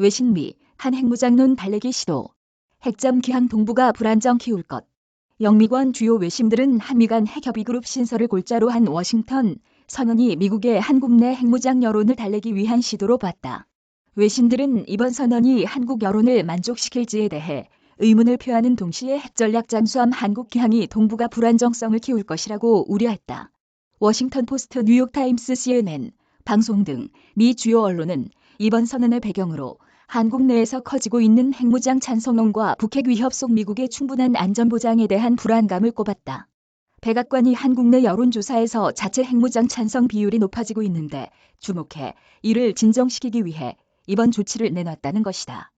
외신 미, 한 핵무장론 달래기 시도. 핵잠 기항 동북아 불안정 키울 것. 영미권 주요 외신들은 한미 간 핵협의그룹 신설을 골자로 한 워싱턴 선언이 미국의 한국 내 핵무장 여론을 달래기 위한 시도로 봤다. 외신들은 이번 선언이 한국 여론을 만족시킬지에 대해 의문을 표하는 동시에 핵전략 잠수함 한국 기항이 동북아 불안정성을 키울 것이라고 우려했다. 워싱턴 포스트, 뉴욕타임스, CNN, 방송 등 미 주요 언론은 이번 선언의 배경으로 한국 내에서 커지고 있는 핵무장 찬성론과 북핵 위협 속 미국의 충분한 안전보장에 대한 불안감을 꼽았다. 백악관이 한국 내 여론조사에서 자체 핵무장 찬성 비율이 높아지고 있는데 주목해 이를 진정시키기 위해 이번 조치를 내놨다는 것이다.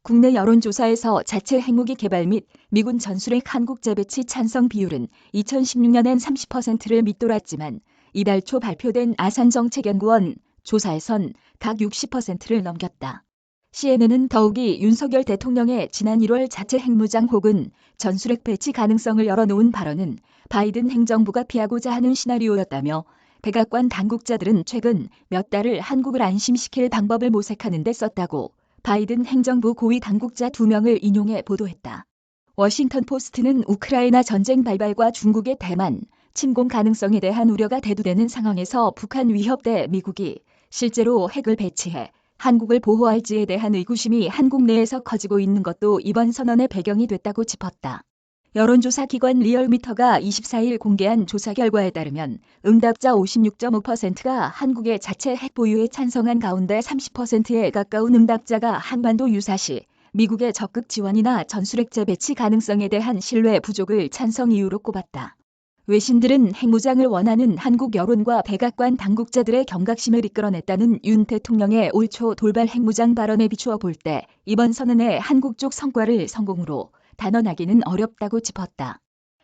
국내 여론조사에서 자체 핵무기 개발 및 미군 전술핵 한국 재배치 찬성 비율은 2016년엔 30%를 밑돌았지만 이달 초 발표된 아산정책연구원 조사에선 각 60%를 넘겼다. CNN은 더욱이 윤석열 대통령의 지난 1월 자체 핵무장 혹은 전술핵 배치 가능성을 열어놓은 발언은 바이든 행정부가 피하고자 하는 시나리오였다며 백악관 당국자들은 최근 몇 달을 한국을 안심시킬 방법을 모색하는 데 썼다고 바이든 행정부 고위 당국자 2명을 인용해 보도했다. 워싱턴 포스트는 우크라이나 전쟁 발발과 중국의 대만 침공 가능성에 대한 우려가 대두되는 상황에서 북한 위협 때 미국이 실제로 핵을 배치해 한국을 보호할지에 대한 의구심이 한국 내에서 커지고 있는 것도 이번 선언의 배경이 됐다고 짚었다. 여론조사 기관 리얼미터가 24일 공개한 조사 결과에 따르면 응답자 56.5%가 한국의 자체 핵 보유에 찬성한 가운데 30%에 가까운 응답자가 한반도 유사시 미국의 적극 지원이나 전술핵 재배치 가능성에 대한 신뢰 부족을 찬성 이유로 꼽았다. 외신들은 핵무장을 원하는 한국 여론과 백악관 당국자들의 경각심을 이끌어냈다는 윤 대통령의 올 초 돌발 핵무장 발언에 비추어 볼 때 이번 선언의 한국 쪽 성과를 성공으로 단언하기는 어렵다고 짚었다.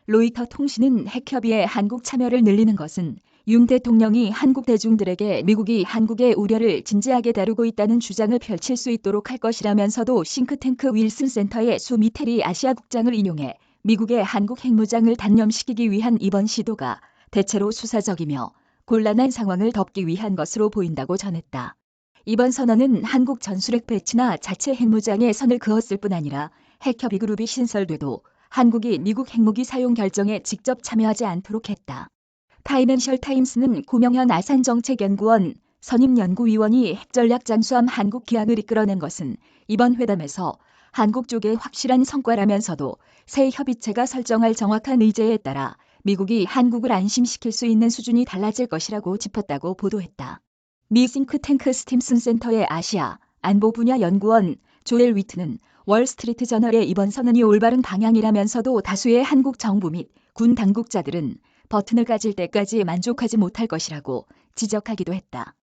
로이터 통신은 핵협의에 한국 참여를 늘리는 것은 윤 대통령이 한국 대중들에게 미국이 한국의 우려를 진지하게 다루고 있다는 주장을 펼칠 수 있도록 할 것이라면서도 싱크탱크 윌슨 센터의 수 미테리 아시아 국장을 인용해 미국의 한국 핵무장을 단념시키기 위한 이번 시도가 대체로 수사적이며 곤란한 상황을 덮기 위한 것으로 보인다고 전했다. 이번 선언은 한국 전술핵 배치나 자체 핵무장에 선을 그었을 뿐 아니라 핵협의그룹이 신설돼도 한국이 미국 핵무기 사용 결정에 직접 참여하지 않도록 했다. 파이낸셜 타임스는 고명현 아산정책연구원 선임연구위원이 핵전략 잠수함 한국 기항을 이끌어낸 것은 이번 회담에서 한국 쪽의 확실한 성과라면서도 새 협의체가 설정할 정확한 의제에 따라 미국이 한국을 안심시킬 수 있는 수준이 달라질 것이라고 짚었다고 보도했다. 미 싱크탱크 스팀슨 센터의 아시아 안보 분야 연구원 조엘 위트는 월스트리트 저널의 이번 선언이 올바른 방향이라면서도 다수의 한국 정부 및 군 당국자들은 버튼을 가질 때까지 만족하지 못할 것이라고 지적하기도 했다.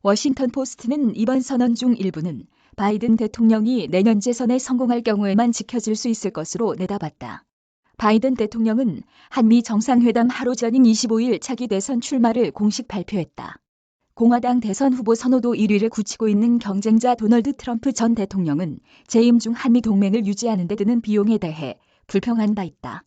워싱턴 포스트는 이번 선언 중 일부는 바이든 대통령이 내년 재선에 성공할 경우에만 지켜질 수 있을 것으로 내다봤다. 바이든 대통령은 한미 정상회담 하루 전인 25일 차기 대선 출마를 공식 발표했다. 공화당 대선 후보 선호도 1위를 굳히고 있는 경쟁자 도널드 트럼프 전 대통령은 재임 중 한미 동맹을 유지하는 데 드는 비용에 대해 불평한 바 있다.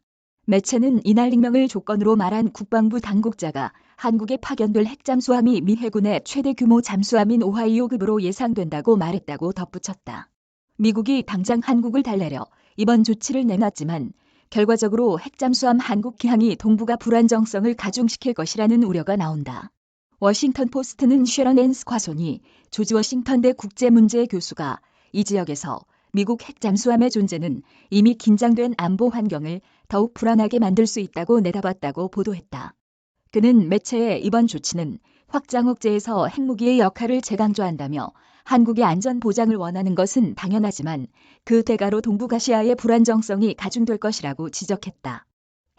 매체는 이날 익명을 조건으로 말한 국방부 당국자가 한국에 파견될 핵잠수함이 미 해군의 최대 규모 잠수함인 오하이오급으로 예상된다고 말했다고 덧붙였다. 미국이 당장 한국을 달래려 이번 조치를 내놨지만 결과적으로 핵잠수함 한국 기항이 동북아 불안정성을 가중시킬 것이라는 우려가 나온다. 워싱턴 포스트는 쉐런 앤스 과손이 조지 워싱턴대 국제문제 교수가 이 지역에서 미국 핵잠수함의 존재는 이미 긴장된 안보 환경을 더욱 불안하게 만들 수 있다고 내다봤다고 보도했다. 그는 매체의 이번 조치는 확장 억제에서 핵무기의 역할을 재강조한다며 한국의 안전 보장을 원하는 것은 당연하지만 그 대가로 동북아시아의 불안정성이 가중될 것이라고 지적했다.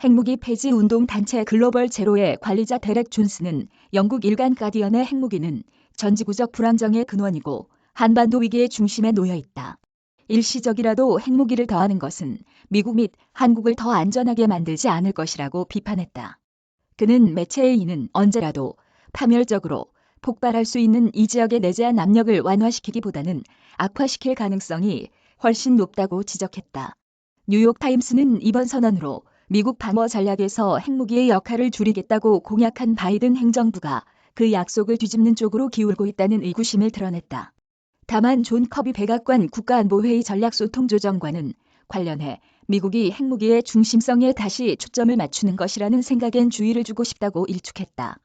핵무기 폐지 운동 단체 글로벌 제로의 관리자 데렉 존스는 영국 일간 가디언의 핵무기는 전지구적 불안정의 근원이고 한반도 위기의 중심에 놓여 있다. 일시적이라도 핵무기를 더하는 것은 미국 및 한국을 더 안전하게 만들지 않을 것이라고 비판했다. 그는 매체의 이는 언제라도 파멸적으로 폭발할 수 있는 이 지역의 내재한 압력을 완화시키기보다는 악화시킬 가능성이 훨씬 높다고 지적했다. 뉴욕타임스는 이번 선언으로 미국 방어 전략에서 핵무기의 역할을 줄이겠다고 공약한 바이든 행정부가 그 약속을 뒤집는 쪽으로 기울고 있다는 의구심을 드러냈다. 다만 존 커비 백악관 국가안보회의 전략소통조정관은 관련해 미국이 핵무기의 중심성에 다시 초점을 맞추는 것이라는 생각엔 주의를 주고 싶다고 일축했다.